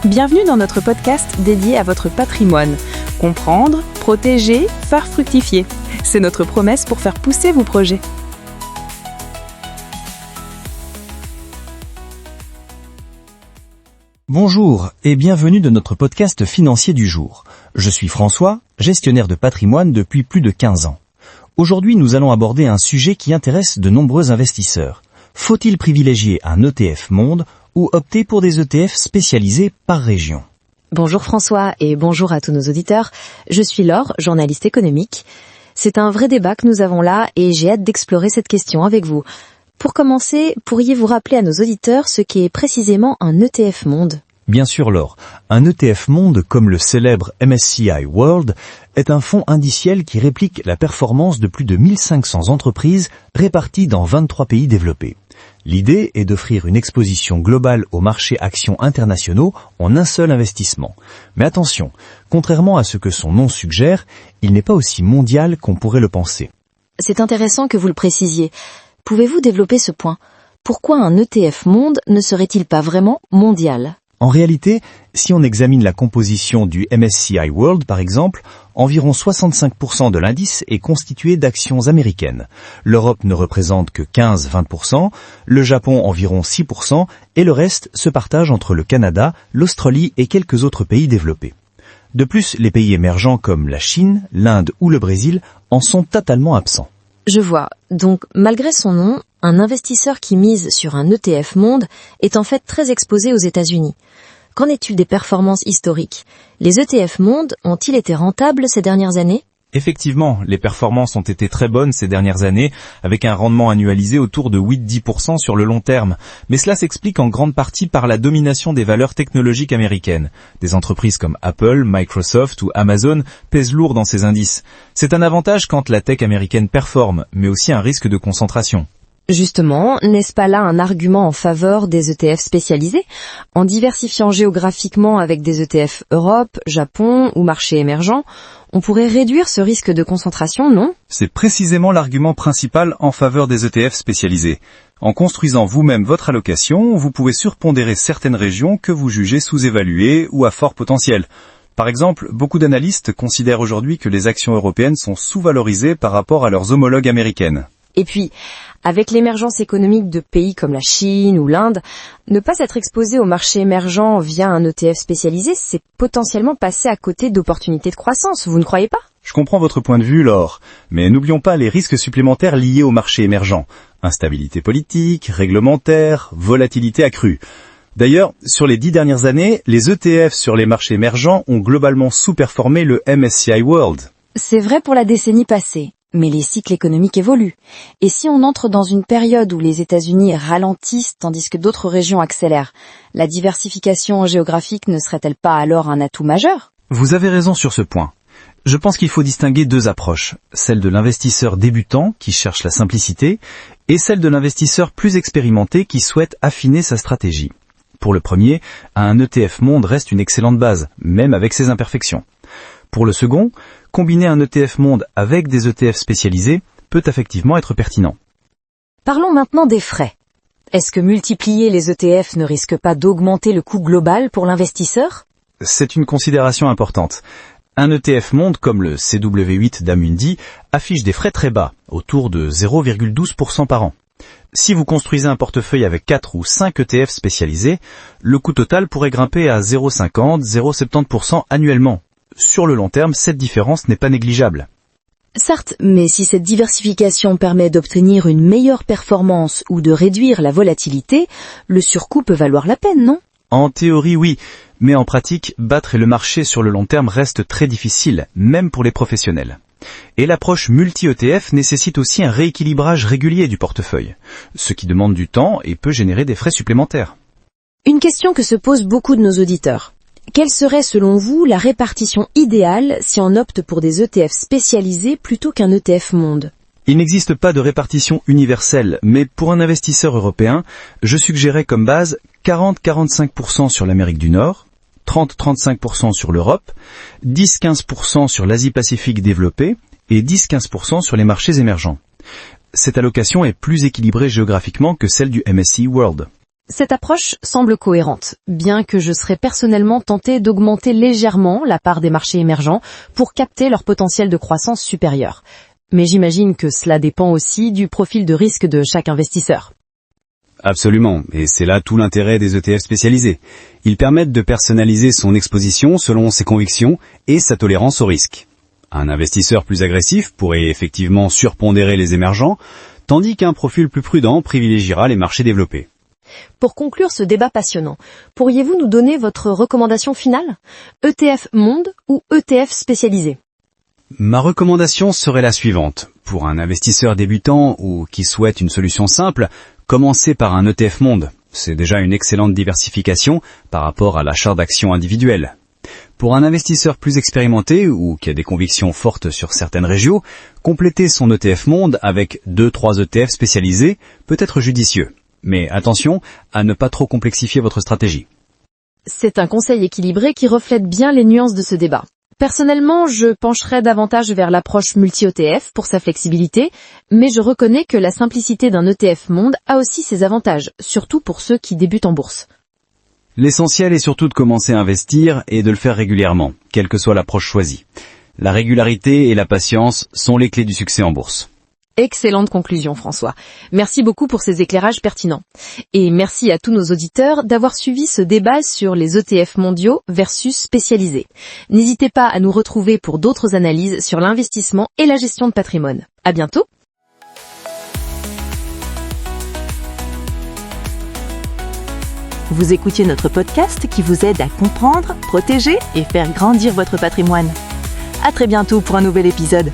Bienvenue dans notre podcast dédié à votre patrimoine. Comprendre, protéger, faire fructifier. C'est notre promesse pour faire pousser vos projets. Bonjour et bienvenue dans notre podcast financier du jour. Je suis François, gestionnaire de patrimoine depuis plus de 15 ans. Aujourd'hui, nous allons aborder un sujet qui intéresse de nombreux investisseurs. Faut-il privilégier un ETF monde ou opter pour des ETF spécialisés par région ? Bonjour François et bonjour à tous nos auditeurs. Je suis Laure, journaliste économique. C'est un vrai débat que nous avons là et j'ai hâte d'explorer cette question avec vous. Pour commencer, pourriez-vous rappeler à nos auditeurs ce qu'est précisément un ETF monde ? Bien sûr Laure, un ETF monde comme le célèbre MSCI World est un fonds indiciel qui réplique la performance de plus de 1500 entreprises réparties dans 23 pays développés. L'idée est d'offrir une exposition globale aux marchés actions internationaux en un seul investissement. Mais attention, contrairement à ce que son nom suggère, il n'est pas aussi mondial qu'on pourrait le penser. C'est intéressant que vous le précisiez. Pouvez-vous développer ce point ? Pourquoi un ETF monde ne serait-il pas vraiment mondial ? En réalité, si on examine la composition du MSCI World par exemple, environ 65% de l'indice est constitué d'actions américaines. L'Europe ne représente que 15-20%, le Japon environ 6% et le reste se partage entre le Canada, l'Australie et quelques autres pays développés. De plus, les pays émergents comme la Chine, l'Inde ou le Brésil en sont totalement absents. Je vois. Donc, malgré son nom, un investisseur qui mise sur un ETF monde est en fait très exposé aux États-Unis. Qu'en est-il des performances historiques ? Les ETF monde ont-ils été rentables ces dernières années ? Effectivement, les performances ont été très bonnes ces dernières années, avec un rendement annualisé autour de 8-10% sur le long terme. Mais cela s'explique en grande partie par la domination des valeurs technologiques américaines. Des entreprises comme Apple, Microsoft ou Amazon pèsent lourd dans ces indices. C'est un avantage quand la tech américaine performe, mais aussi un risque de concentration. Justement, n'est-ce pas là un argument en faveur des ETF spécialisés ? En diversifiant géographiquement avec des ETF Europe, Japon ou marchés émergents, on pourrait réduire ce risque de concentration, non ? C'est précisément l'argument principal en faveur des ETF spécialisés. En construisant vous-même votre allocation, vous pouvez surpondérer certaines régions que vous jugez sous-évaluées ou à fort potentiel. Par exemple, beaucoup d'analystes considèrent aujourd'hui que les actions européennes sont sous-valorisées par rapport à leurs homologues américaines. Et puis, avec l'émergence économique de pays comme la Chine ou l'Inde, ne pas être exposé au marché émergent via un ETF spécialisé, c'est potentiellement passer à côté d'opportunités de croissance, vous ne croyez pas ? Je comprends votre point de vue, Laure, mais n'oublions pas les risques supplémentaires liés au marché émergent. Instabilité politique, réglementaire, volatilité accrue. D'ailleurs, sur les 10 dernières années, les ETF sur les marchés émergents ont globalement sous-performé le MSCI World. C'est vrai pour la décennie passée. Mais les cycles économiques évoluent. Et si on entre dans une période où les États-Unis ralentissent tandis que d'autres régions accélèrent, la diversification géographique ne serait-elle pas alors un atout majeur ? Vous avez raison sur ce point. Je pense qu'il faut distinguer deux approches, celle de l'investisseur débutant qui cherche la simplicité et celle de l'investisseur plus expérimenté qui souhaite affiner sa stratégie. Pour le premier, un ETF monde reste une excellente base, même avec ses imperfections. Pour le second, combiner un ETF monde avec des ETF spécialisés peut effectivement être pertinent. Parlons maintenant des frais. Est-ce que multiplier les ETF ne risque pas d'augmenter le coût global pour l'investisseur ? C'est une considération importante. Un ETF monde comme le CW8 d'Amundi affiche des frais très bas, autour de 0,12% par an. Si vous construisez un portefeuille avec 4 ou 5 ETF spécialisés, le coût total pourrait grimper à 0,50-0,70% annuellement. Sur le long terme, cette différence n'est pas négligeable. Certes, mais si cette diversification permet d'obtenir une meilleure performance ou de réduire la volatilité, le surcoût peut valoir la peine, non ? En théorie, oui, mais en pratique, battre le marché sur le long terme reste très difficile, même pour les professionnels. Et l'approche multi-ETF nécessite aussi un rééquilibrage régulier du portefeuille, ce qui demande du temps et peut générer des frais supplémentaires. Une question que se posent beaucoup de nos auditeurs. Quelle serait selon vous la répartition idéale si on opte pour des ETF spécialisés plutôt qu'un ETF monde ? Il n'existe pas de répartition universelle, mais pour un investisseur européen, je suggérais comme base 40-45% sur l'Amérique du Nord, 30-35% sur l'Europe, 10-15% sur l'Asie-Pacifique développée et 10-15% sur les marchés émergents. Cette allocation est plus équilibrée géographiquement que celle du MSCI World. Cette approche semble cohérente, bien que je serais personnellement tentée d'augmenter légèrement la part des marchés émergents pour capter leur potentiel de croissance supérieur. Mais j'imagine que cela dépend aussi du profil de risque de chaque investisseur. Absolument, et c'est là tout l'intérêt des ETF spécialisés. Ils permettent de personnaliser son exposition selon ses convictions et sa tolérance au risque. Un investisseur plus agressif pourrait effectivement surpondérer les émergents, tandis qu'un profil plus prudent privilégiera les marchés développés. Pour conclure ce débat passionnant, pourriez-vous nous donner votre recommandation finale ? ETF monde ou ETF spécialisé ? Ma recommandation serait la suivante. Pour un investisseur débutant ou qui souhaite une solution simple, commencez par un ETF monde. C'est déjà une excellente diversification par rapport à l'achat d'actions individuelles. Pour un investisseur plus expérimenté ou qui a des convictions fortes sur certaines régions, compléter son ETF monde avec 2-3 ETF spécialisés peut être judicieux. Mais attention à ne pas trop complexifier votre stratégie. C'est un conseil équilibré qui reflète bien les nuances de ce débat. Personnellement, je pencherais davantage vers l'approche multi-ETF pour sa flexibilité, mais je reconnais que la simplicité d'un ETF monde a aussi ses avantages, surtout pour ceux qui débutent en bourse. L'essentiel est surtout de commencer à investir et de le faire régulièrement, quelle que soit l'approche choisie. La régularité et la patience sont les clés du succès en bourse. Excellente conclusion, François. Merci beaucoup pour ces éclairages pertinents. Et merci à tous nos auditeurs d'avoir suivi ce débat sur les ETF mondiaux versus spécialisés. N'hésitez pas à nous retrouver pour d'autres analyses sur l'investissement et la gestion de patrimoine. À bientôt! Vous écoutiez notre podcast qui vous aide à comprendre, protéger et faire grandir votre patrimoine. À très bientôt pour un nouvel épisode.